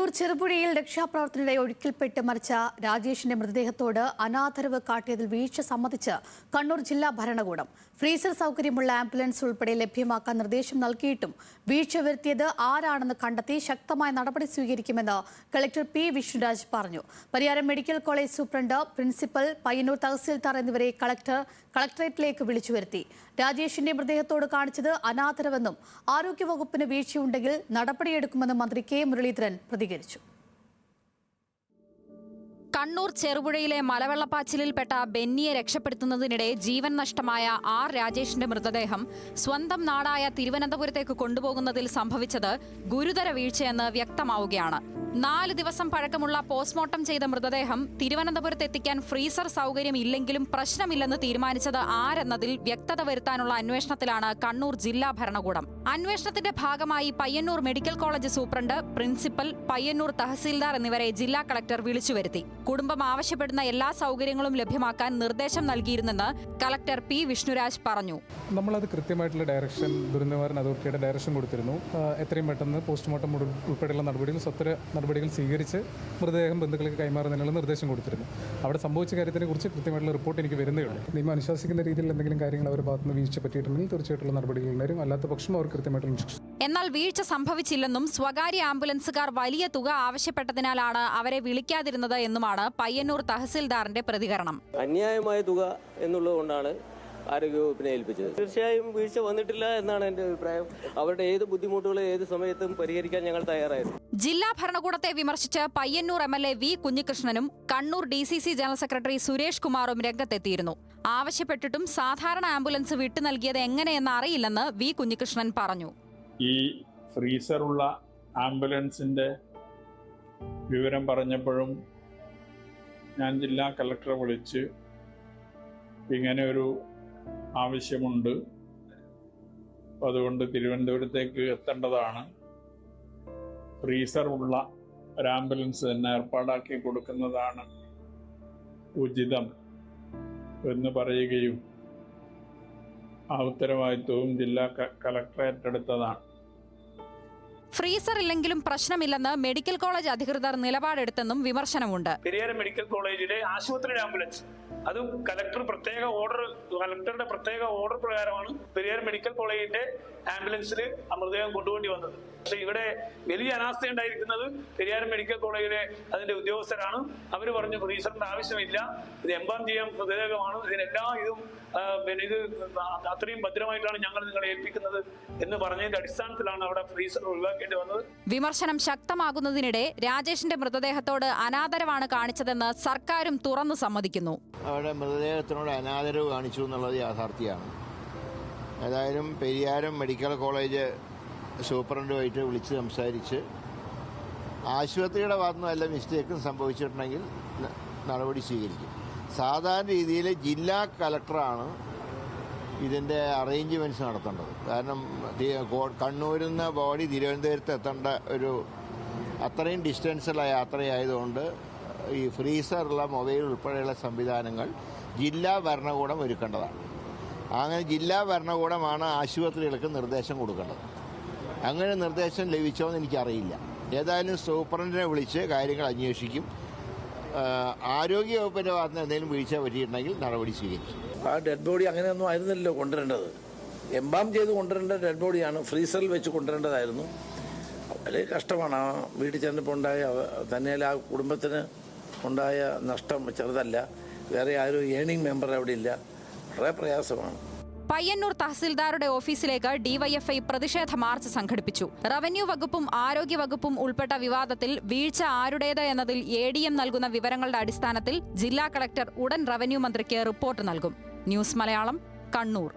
കണ്ണൂർ ചെറുപുഴയിൽ രക്ഷാപ്രവർത്തനത്തിനിടെ ഒഴുക്കിൽപ്പെട്ട് മരിച്ച രാജേഷിന്റെ മൃതദേഹത്തോട് അനാദരവ് കാട്ടിയതിൽ വീഴ്ച സമ്മതിച്ച് കണ്ണൂർ ജില്ലാ ഭരണകൂടം. ഫ്രീസർ സൗകര്യമുള്ള ആംബുലൻസ് ഉൾപ്പെടെ ലഭ്യമാക്കാൻ നിർദ്ദേശം നൽകിയിട്ടും വീഴ്ച വരുത്തിയത് ആരാണെന്ന് കണ്ടെത്തി ശക്തമായ നടപടി സ്വീകരിക്കുമെന്ന് കളക്ടർ പി വിഷ്ണുരാജ് പറഞ്ഞു. Pariyaram medical college superintendent, principal, Payyanur tahsildar എന്നിവരെ കളക്ടറേറ്റിലേക്ക് വിളിച്ചു വരുത്തി. രാജേഷിന്റെ മൃതദേഹത്തോട് കാണിച്ചത് അനാദരവെന്നും ആരോഗ്യവകുപ്പിന് വീഴ്ചയുണ്ടെങ്കിൽ നടപടിയെടുക്കുമെന്നും മന്ത്രി കെ മുരളീധരൻ പ്രതികരിച്ചു. കണ്ണൂർ ചെറുപുഴയിലെ മലവെള്ളപ്പാച്ചിലിൽപ്പെട്ട ബെന്നിയെ രക്ഷപ്പെടുത്തുന്നതിനിടെ ജീവൻ നഷ്ടമായ ആർ രാജേഷിന്റെ മൃതദേഹം സ്വന്തം നാടായ തിരുവനന്തപുരത്തേക്ക് കൊണ്ടുപോകുന്നതിൽ സംഭവിച്ചത് ഗുരുതര വീഴ്ചയെന്ന് വ്യക്തമാവുകയാണ്. 4 ദിവസം പഴക്കമുള്ള പോസ്റ്റ്മോർട്ടം ചെയ്ത മൃതദേഹം തിരുവനന്തപുരത്ത് എത്തിക്കാൻ ഫ്രീസർ സൗകര്യം ഇല്ലെങ്കിലും പ്രശ്നമില്ലെന്ന് തീരുമാനിച്ചത് ആരെന്നതിൽ വ്യക്തത വരുത്താനുള്ള അന്വേഷണത്തിലാണ് കണ്ണൂർ ജില്ലാ ഭരണകൂടം. അന്വേഷണത്തിന്റെ ഭാഗമായി Payyanur medical college superintendent, principal, Payyanur tahsildar എന്നിവരെ ജില്ലാ കളക്ടർ വിളിച്ചുവരുത്തി. കുടുംബം ആവശ്യപ്പെടുന്ന എല്ലാ സൗകര്യങ്ങളും ലഭ്യമാക്കാൻ നിർദ്ദേശം നൽകിയിരുന്നെന്ന് കളക്ടർ പി വിഷ്ണുരാജ് പറഞ്ഞു. നമ്മളത് കൃത്യമായിട്ടുള്ള ഡയറക്ഷൻ ദുരന്തനിവാരണ അതോറിറ്റിയുടെ ഡയറക്ഷൻ കൊടുത്തിരുന്നു. എത്രയും പെട്ടെന്ന് പോസ്റ്റ്മോർട്ടം ഉൾപ്പെടെയുള്ള നടപടികൾ സ്വീകരിച്ച് മൃതദേഹം ബന്ധുക്കൾക്ക് കൈമാറുന്നതിനുള്ള നിർദ്ദേശം കൊടുത്തിരുന്നു. അവിടെ സംഭവിച്ച കാര്യത്തിനെ കുറിച്ച് കൃത്യമായിട്ടുള്ള റിപ്പോർട്ട് എനിക്ക് വരുന്നേ ഉള്ളൂ. നിയമം അനുശാസിക്കുന്ന രീതിയിൽ എന്തെങ്കിലും കാര്യങ്ങൾ അവരുടെ ഭാഗത്തുനിന്ന് വീഴ്ച പറ്റിയിട്ടുണ്ടെങ്കിൽ തീർച്ചയായിട്ടുള്ള നടപടികൾ ഉണ്ടായിരുന്നു. അല്ലാത്ത പക്ഷം അവർ കൃത്യമായിട്ടുള്ള ഇൻസ്ട്രക്ഷൻ. എന്നാൽ വീഴ്ച സംഭവിച്ചില്ലെന്നും സ്വകാര്യ ആംബുലൻസുകാർ വലിയ തുക ആവശ്യപ്പെട്ടതിനാലാണ് അവരെ വിളിക്കാതിരുന്നത് എന്നുമാണ് പയ്യന്നൂർ തഹസിൽദാറിന്റെ പ്രതികരണം. അന്യായമായ തുക എന്നുള്ളതുകൊണ്ടാണ് ആരോഗ്യവകുപ്പിനെ ഏൽപ്പിച്ചത്. തീർച്ചയായും വീഴ്ച വന്നിട്ടില്ല എന്നാണ് എന്റെ അഭിപ്രായം. അവരുടെ ഏത് ബുദ്ധിമുട്ടുകളും ഏത് സമയത്തും പരിഹരിക്കാൻ ഞങ്ങൾ തയ്യാറായിരുന്നു. ജില്ലാ ഭരണകൂടത്തെ വിമർശിച്ച് പയ്യന്നൂർ MLA വി കുഞ്ഞികൃഷ്ണനും Kannur DCC general secretary Suresh കുമാറും രംഗത്തെത്തിയിരുന്നു. ആവശ്യപ്പെട്ടിട്ടും സാധാരണ ആംബുലൻസ് വിട്ടു നൽകിയത് എങ്ങനെയെന്ന് അറിയില്ലെന്ന് വി കുഞ്ഞികൃഷ്ണൻ പറഞ്ഞു. ഈ ഫ്രീസറുള്ള ആംബുലൻസിന്റെ വിവരം പറഞ്ഞപ്പോഴും ഞാൻ ജില്ലാ കളക്ടറെ വിളിച്ച് ഇങ്ങനെ ഒരു ആവശ്യമുണ്ട്, അതുകൊണ്ട് തിരുവനന്തപുരത്തേക്ക് എത്തേണ്ടതാണ്, ഫ്രീസർ ഉള്ള ഒരു ആംബുലൻസ് തന്നെ ഏർപ്പാടാക്കി കൊടുക്കുന്നതാണ് ഉചിതം എന്ന് പറയുകയും ആ ഉത്തരവാദിത്വവും ജില്ലാ കളക്ടർ ഏറ്റെടുത്തതാണ്. ഫ്രീസർ ഇല്ലെങ്കിലും പ്രശ്നമില്ലെന്ന് മെഡിക്കൽ കോളേജ് അധികൃതർ നിലപാടെടുത്തെന്നും വിമർശനമുണ്ട്. പെരിയാരം മെഡിക്കൽ കോളേജിലെ ആശുപത്രിയുടെ ആംബുലൻസ് അതും കളക്ടറുടെ പ്രത്യേക ഓർഡർ പ്രകാരമാണ് പെരിയാരം മെഡിക്കൽ കോളേജിന്റെ ആംബുലൻസിൽ മൃതദേഹം കൊണ്ടുപോണ്ടി വന്നത്. പക്ഷെ ഇവിടെ വലിയ അനാസ്ഥ ഉണ്ടായിരിക്കുന്നത് പെരിയാരം മെഡിക്കൽ കോളേജിലെ അതിന്റെ ഉദ്യോഗസ്ഥരാണ്. അവർ പറഞ്ഞു ഫ്രീസറിന്റെ ആവശ്യമില്ല, ഇത് എംബാം ചെയ്യാൻ മൃതദേഹമാണ്, ഇതിനെല്ലാം ഇത് അത്രയും ഭദ്രമായിട്ടാണ് ഞങ്ങൾ നിങ്ങളെ ഏൽപ്പിക്കുന്നത് എന്ന് പറഞ്ഞതിന്റെ അടിസ്ഥാനത്തിലാണ് അവിടെ ഫ്രീസർ ഒഴിവാക്കേണ്ടി വന്നത്. വിമർശനം ശക്തമാകുന്നതിനിടെ രാജേഷിന്റെ മൃതദേഹത്തോട് അനാദരവാണ് കാണിച്ചതെന്ന് സർക്കാരും തുറന്നു സമ്മതിക്കുന്നു. അവരുടെ മൃതദേഹത്തിനോട് അനാദരവ് കാണിച്ചു എന്നുള്ളത് യാഥാർത്ഥ്യമാണ്. ഏതായാലും പെരിയാരം മെഡിക്കൽ കോളേജ് സൂപ്രണ്ടുമായിട്ട് വിളിച്ച് സംസാരിച്ച് ആശുപത്രിയുടെ ഭാഗത്തുനിന്ന് വല്ല മിസ്റ്റേക്കും സംഭവിച്ചിട്ടുണ്ടെങ്കിൽ നടപടി സ്വീകരിക്കും. സാധാരണ രീതിയിൽ ജില്ലാ കളക്ടറാണ് ഇതിൻ്റെ അറേഞ്ച്മെൻറ്റ്സ് നടത്തേണ്ടത്. കാരണം കണ്ണൂരിൽ നിന്ന് ബോഡി തിരുവനന്തപുരത്ത് എത്തേണ്ട ഒരു അത്രയും ഡിസ്റ്റൻസുള്ള യാത്രയായതുകൊണ്ട് ഈ ഫ്രീസറുള്ള മൊബൈൽ ഉൾപ്പെടെയുള്ള സംവിധാനങ്ങൾ ജില്ലാ ഭരണകൂടം ഒരുക്കേണ്ടതാണ്. അങ്ങനെ ജില്ലാ ഭരണകൂടമാണ് ആശുപത്രികൾക്ക് നിർദ്ദേശം കൊടുക്കേണ്ടത്. അങ്ങനെ നിർദ്ദേശം ലഭിച്ചോ എന്ന് എനിക്കറിയില്ല. ഏതായാലും സൂപ്രണ്ടിനെ വിളിച്ച് കാര്യങ്ങൾ അന്വേഷിക്കും. ആരോഗ്യവകുപ്പിൻ്റെ ഭാഗത്ത് എന്തെങ്കിലും വീഴ്ച പറ്റിയിട്ടുണ്ടെങ്കിൽ നടപടി സ്വീകരിക്കും. ആ ഡെഡ് ബോഡി അങ്ങനെയൊന്നും ആയിരുന്നല്ലോ കൊണ്ടുവരേണ്ടത്. എംബാം ചെയ്ത് കൊണ്ടുവരേണ്ട ഡെഡ് ബോഡിയാണ് ഫ്രീസറിൽ വെച്ച് കൊണ്ടുവരേണ്ടതായിരുന്നു. വളരെ കഷ്ടമാണ്. ആ വീട്ടിൽ ചെന്നപ്പോൾ ഉണ്ടായ തന്നെയല്ല ആ കുടുംബത്തിന് ഉണ്ടായ നഷ്ടം ചെറുതല്ല. വേറെ ആരും ഏണിംഗ് മെമ്പർ അവിടെ ഇല്ല. വളരെ പ്രയാസമാണ്. പയ്യന്നൂർ തഹസിൽദാരുടെ ഓഫീസിലേക്ക് DYFI പ്രതിഷേധ മാർച്ച് സംഘടിപ്പിച്ചു. റവന്യൂ വകുപ്പും ആരോഗ്യ വകുപ്പും ഉൾപ്പെട്ട വിവാദത്തിൽ വീഴ്ച ആരുടേത് എന്നതിൽ ADM നൽകുന്ന വിവരങ്ങളുടെ അടിസ്ഥാനത്തിൽ ജില്ലാ കളക്ടർ ഉടൻ റവന്യൂ മന്ത്രിക്ക് റിപ്പോർട്ട് നൽകും. ന്യൂസ് മലയാളം, കണ്ണൂർ.